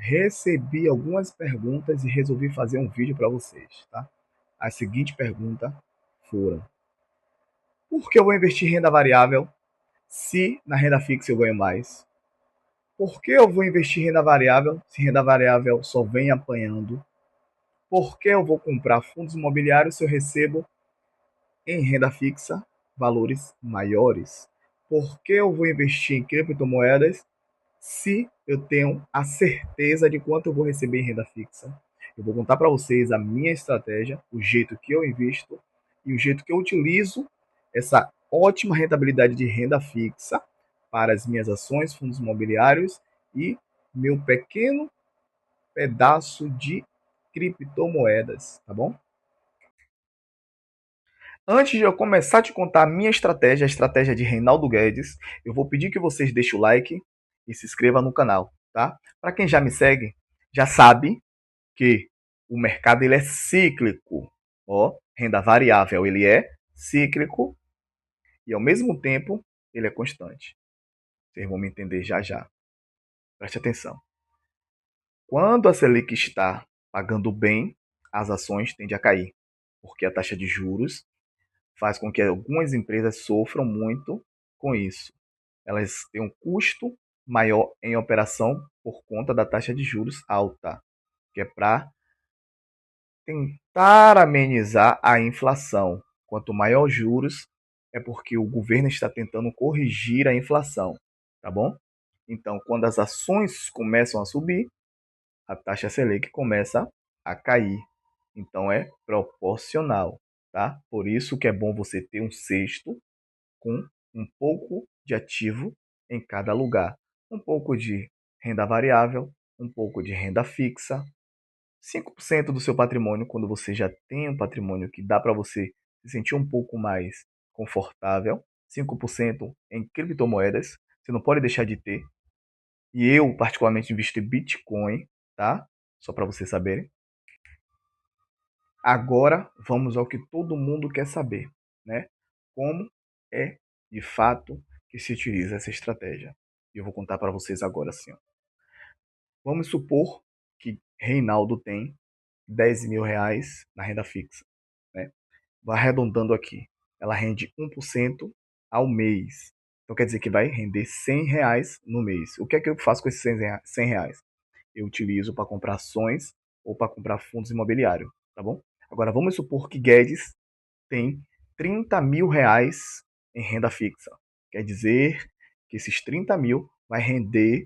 recebi algumas perguntas e resolvi fazer um vídeo para vocês, tá? A seguinte pergunta foram: por que eu vou investir em renda variável se na renda fixa eu ganho mais? Por que eu vou investir em renda variável se renda variável só vem apanhando? Por que eu vou comprar fundos imobiliários se eu recebo em renda fixa valores maiores? Por que eu vou investir em criptomoedas se eu tenho a certeza de quanto eu vou receber em renda fixa? Eu vou contar para vocês a minha estratégia, o jeito que eu invisto e o jeito que eu utilizo essa ótima rentabilidade de renda fixa para as minhas ações, fundos imobiliários e meu pequeno pedaço de criptomoedas, tá bom? Antes de eu começar a te contar a minha estratégia, a estratégia de Reinaldo Guedes, eu vou pedir que vocês deixem o like e se inscrevam no canal, tá? Para quem já me segue, já sabe que o mercado ele é cíclico. Ó, renda variável ele é cíclico e ao mesmo tempo ele é constante. Vocês vão me entender já já. Preste atenção. Quando a Selic está pagando bem, as ações tendem a cair, porque a taxa de juros faz com que algumas empresas sofram muito com isso. Elas têm um custo maior em operação por conta da taxa de juros alta, que é para tentar amenizar a inflação. Quanto maior os juros, é porque o governo está tentando corrigir a inflação, tá bom? Então, quando as ações começam a subir, a taxa Selic começa a cair. Então, é proporcional, tá? Por isso que é bom você ter um cesto com um pouco de ativo em cada lugar. Um pouco de renda variável, um pouco de renda fixa, 5% do seu patrimônio, quando você já tem um patrimônio que dá para você se sentir um pouco mais confortável, 5% em criptomoedas, você não pode deixar de ter. E eu, particularmente, invisto em Bitcoin, tá? Só para vocês saberem. Agora, vamos ao que todo mundo quer saber, né? Como é, de fato, que se utiliza essa estratégia. E eu vou contar para vocês agora assim. Ó. Vamos supor que Reinaldo tem R$ 10.000 na renda fixa, né? Vai arredondando aqui. Ela rende 1% ao mês. Então quer dizer que vai render R$ 100 no mês. O que é que eu faço com esses R$ 100? Eu utilizo para comprar ações ou para comprar fundos imobiliários, tá bom? Agora vamos supor que Guedes tem R$ 30.000 em renda fixa. Quer dizer que esses 30 mil vai render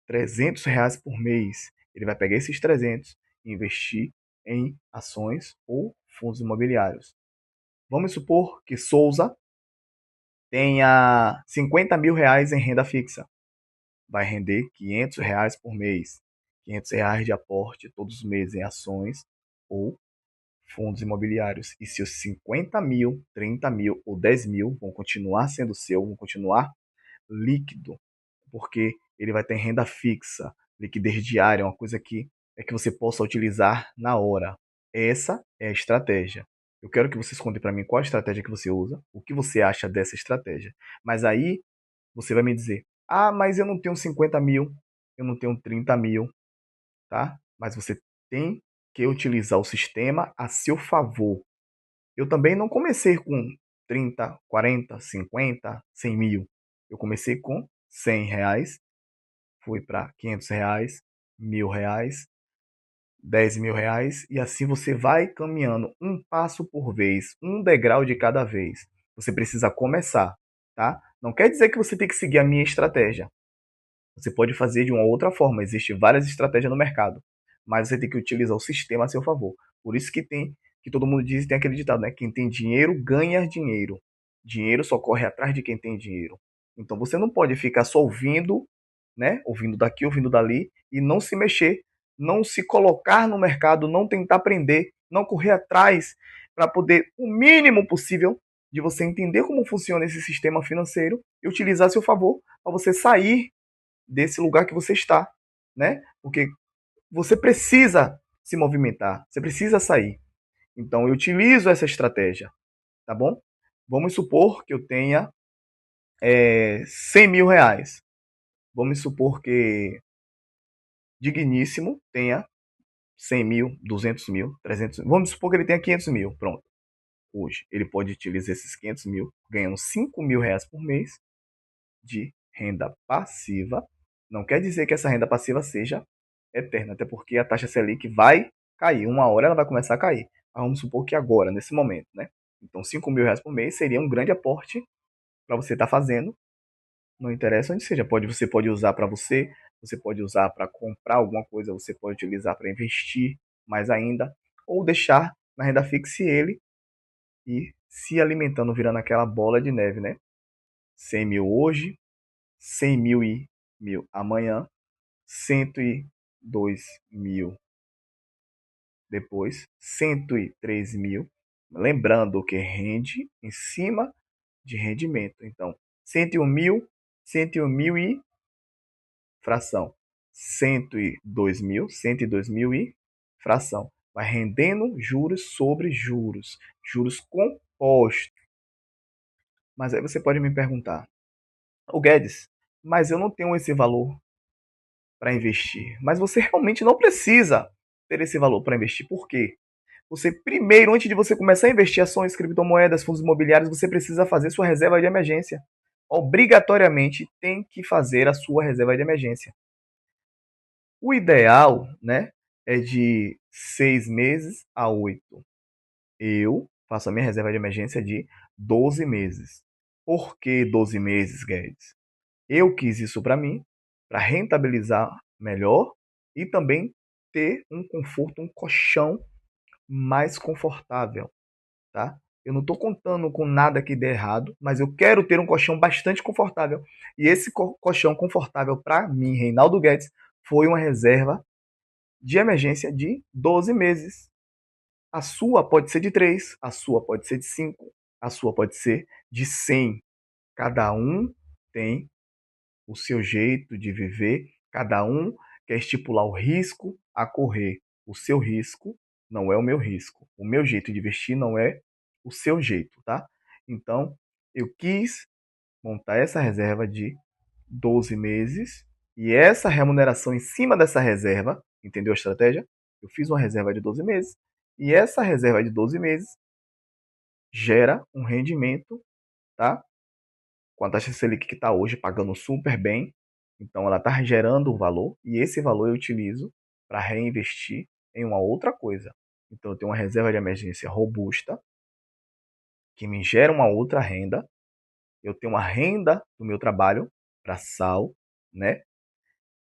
R$ 300 por mês. Ele vai pegar esses 300 e investir em ações ou fundos imobiliários. Vamos supor que Souza tenha R$ 50.000 em renda fixa. Vai render R$ 500 por mês. R$ 500 de aporte todos os meses em ações ou fundos imobiliários. E seus 50 mil, 30 mil ou 10 mil vão continuar sendo seu, vão continuar líquido, porque ele vai ter renda fixa, liquidez diária, uma coisa que é que você possa utilizar na hora. Essa é a estratégia. Eu quero que vocês contem para mim qual a estratégia que você usa, o que você acha dessa estratégia. Mas aí você vai me dizer: ah, mas eu não tenho 50 mil, eu não tenho 30 mil, tá? Mas você tem que utilizar o sistema a seu favor. Eu também não comecei com 30, 40, 50, 100 mil. Eu comecei com R$ 100, fui para R$ 500, R$ 1.000, R$ 10.000 e assim você vai caminhando um passo por vez, um degrau de cada vez. Você precisa começar, tá? Não quer dizer que você tem que seguir a minha estratégia. Você pode fazer de uma outra forma. Existem várias estratégias no mercado, mas você tem que utilizar o sistema a seu favor. Por isso que todo mundo diz e tem acreditado, né? Quem tem dinheiro ganha dinheiro. Dinheiro só corre atrás de quem tem dinheiro. Então você não pode ficar só ouvindo, né? Ouvindo daqui, ouvindo dali e não se mexer, não se colocar no mercado, não tentar aprender, não correr atrás para poder o mínimo possível de você entender como funciona esse sistema financeiro e utilizar a seu favor para você sair desse lugar que você está, né? Porque você precisa se movimentar, você precisa sair. Então eu utilizo essa estratégia, tá bom? Vamos supor que eu tenha R$ 100.000. Vamos supor que digníssimo tenha 100 mil, 200 mil, 300 mil. Vamos supor que ele tenha 500 mil. Pronto. Hoje, ele pode utilizar esses 500 mil, ganhando 5 mil reais por mês de renda passiva. Não quer dizer que essa renda passiva seja eterna, até porque a taxa Selic vai cair. Uma hora ela vai começar a cair. Mas vamos supor que agora, nesse momento, né? Então, 5 mil reais por mês seria um grande aporte para você estar fazendo. Não interessa onde seja. Você pode usar para você, você pode usar para comprar alguma coisa, você pode utilizar para investir mais ainda, ou deixar na renda fixa ele e se alimentando, virando aquela bola de neve, né? 100 mil hoje, 100 mil e mil amanhã, 102 mil depois, 103 mil. Lembrando que rende em cima de rendimento. Então, 101 mil, 101 mil e fração. 102 mil e fração. Vai rendendo juros sobre juros. Juros compostos. Mas aí você pode me perguntar, o Guedes, mas eu não tenho esse valor para investir. Mas você realmente não precisa ter esse valor para investir. Por quê? Você primeiro, antes de você começar a investir em ações, criptomoedas, fundos imobiliários, você precisa fazer sua reserva de emergência. Obrigatoriamente tem que fazer a sua reserva de emergência. O ideal, né, é de 6 meses a 8. Eu faço a minha reserva de emergência de 12 meses. Por que 12 meses, Guedes? Eu quis isso para mim, para rentabilizar melhor e também ter um conforto, um colchão mais confortável, tá? Eu não estou contando com nada que dê errado, mas eu quero ter um colchão bastante confortável. E esse colchão confortável para mim, Reinaldo Guedes, foi uma reserva de emergência de 12 meses. A sua pode ser de 3, a sua pode ser de 5, a sua pode ser de 100. Cada um tem o seu jeito de viver, cada um quer estipular o risco a correr. O seu risco não é o meu risco. O meu jeito de investir não é o seu jeito, tá? Então, eu quis montar essa reserva de 12 meses e essa remuneração em cima dessa reserva, entendeu a estratégia? Eu fiz uma reserva de 12 meses e essa reserva de 12 meses gera um rendimento, tá? Com a taxa Selic que está hoje pagando super bem, então ela está gerando um valor e esse valor eu utilizo para reinvestir em uma outra coisa. Então eu tenho uma reserva de emergência robusta que me gera uma outra renda. Eu tenho uma renda do meu trabalho para sal, né?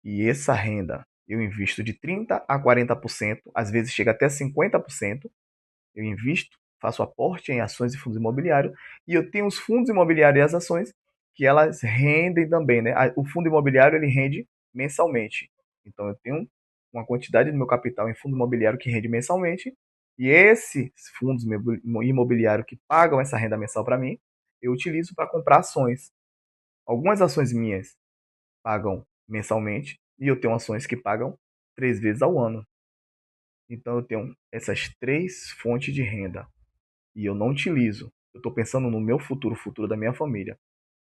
E essa renda eu invisto de 30 a 40%, às vezes chega até 50%. Eu invisto, faço aporte em ações e fundos imobiliários e eu tenho os fundos imobiliários e as ações que elas rendem também, né? O fundo imobiliário ele rende mensalmente. Então eu tenho uma quantidade do meu capital em fundo imobiliário que rende mensalmente e esses fundos imobiliários que pagam essa renda mensal para mim, eu utilizo para comprar ações. Algumas ações minhas pagam mensalmente e eu tenho ações que pagam 3 vezes ao ano. Então eu tenho essas 3 fontes de renda e eu não utilizo. Eu estou pensando no meu futuro, o futuro da minha família.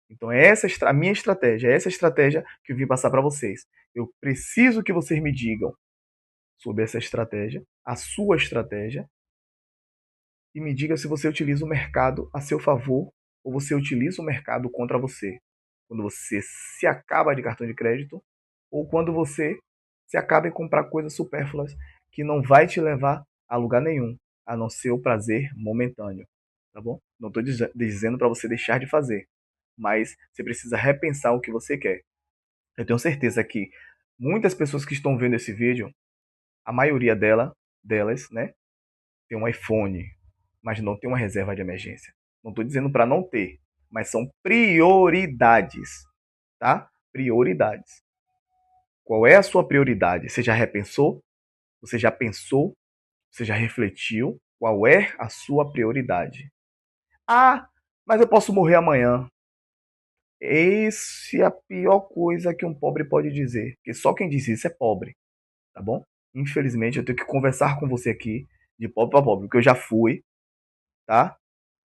Então é essa a minha estratégia, é essa estratégia que eu vim passar para vocês. Eu preciso que vocês me digam sobre essa estratégia, a sua estratégia, e me diga se você utiliza o mercado a seu favor ou você utiliza o mercado contra você. Quando você se acaba de cartão de crédito ou quando você se acaba em comprar coisas supérfluas que não vai te levar a lugar nenhum, a não ser o prazer momentâneo, tá bom? Não estou dizendo para você deixar de fazer, mas você precisa repensar o que você quer. Eu tenho certeza que muitas pessoas que estão vendo esse vídeo, a maioria delas, né, tem um iPhone, mas não tem uma reserva de emergência. Não estou dizendo para não ter, mas são prioridades, tá? Prioridades. Qual é a sua prioridade? Você já repensou? Você já pensou? Você já refletiu? Qual é a sua prioridade? Ah, mas eu posso morrer amanhã. Essa é a pior coisa que um pobre pode dizer, porque só quem diz isso é pobre, tá bom? Infelizmente eu tenho que conversar com você aqui de pobre para pobre, porque eu já fui, tá?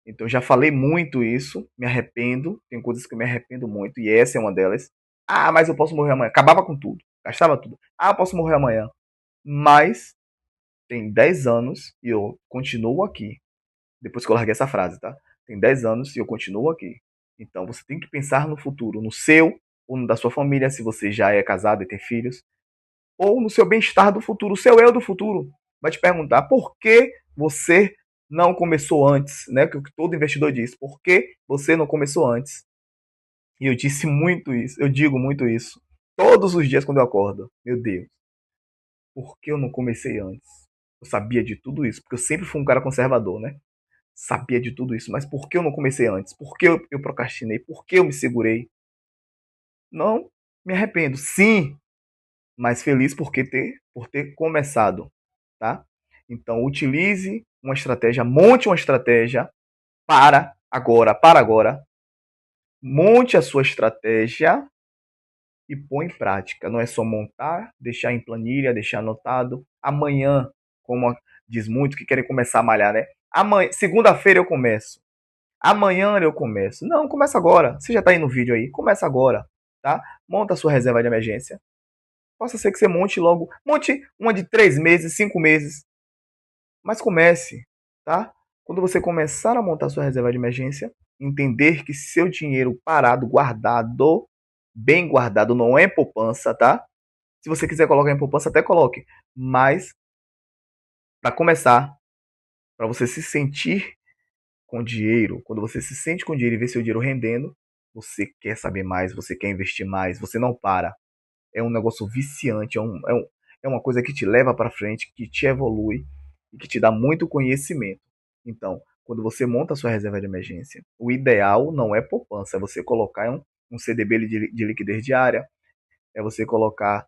Então eu já falei muito isso, me arrependo, tem coisas que eu me arrependo muito e essa é uma delas. Ah, mas eu posso morrer amanhã. Acabava com tudo. Gastava tudo. Ah, eu posso morrer amanhã. Mas tem 10 anos e eu continuo aqui. Depois que eu larguei essa frase, tá? Tem 10 anos e eu continuo aqui. Então você tem que pensar no futuro, no seu ou no da sua família, se você já é casado e tem filhos, ou no seu bem-estar do futuro, o seu eu do futuro. Vai te perguntar por que você não começou antes, né? Que todo investidor diz, por que você não começou antes? E eu disse muito isso, eu digo muito isso, todos os dias quando eu acordo. Meu Deus, por que eu não comecei antes? Eu sabia de tudo isso, porque eu sempre fui um cara conservador, né? Sabia de tudo isso, mas por que eu não comecei antes? Por que eu procrastinei? Por que eu me segurei? Não me arrependo, sim, mas feliz por ter começado, tá? Então utilize uma estratégia, monte uma estratégia para agora, monte a sua estratégia e põe em prática. Não é só montar, deixar em planilha, deixar anotado. Amanhã, como diz muito que querem começar a malhar, né? Amanhã, segunda-feira eu começo. Amanhã eu começo. Não, começa agora. Você já está aí no vídeo aí. Começa agora, tá? Monta a sua reserva de emergência. Possa ser que você monte logo. Monte uma de 3 meses, 5 meses. Mas comece, tá? Quando você começar a montar a sua reserva de emergência, entender que seu dinheiro parado, guardado, bem guardado, não é poupança, tá? Se você quiser colocar em poupança, até coloque. Mas, para começar, para você se sentir com dinheiro, quando você se sente com dinheiro e vê seu dinheiro rendendo, você quer saber mais, você quer investir mais, você não para. É um negócio viciante, é uma coisa que te leva para frente, que te evolui e que te dá muito conhecimento. Então, quando você monta a sua reserva de emergência, o ideal não é poupança, é você colocar um CDB de liquidez diária, é você colocar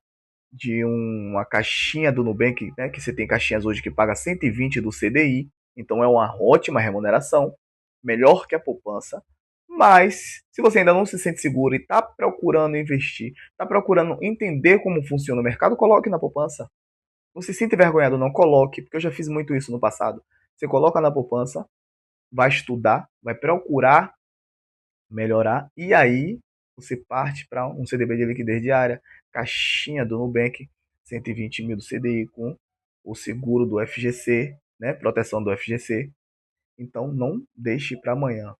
de uma caixinha do Nubank, né, que você tem caixinhas hoje que paga 120 do CDI, então é uma ótima remuneração, melhor que a poupança. Mas, se você ainda não se sente seguro e está procurando investir, está procurando entender como funciona o mercado, coloque na poupança. Não se sinta envergonhado, não, coloque, porque eu já fiz muito isso no passado. Você coloca na poupança, vai estudar, vai procurar melhorar, e aí você parte para um CDB de liquidez diária, caixinha do Nubank, 120 mil do CDI com o seguro do FGC, né, proteção do FGC. Então não deixe para amanhã.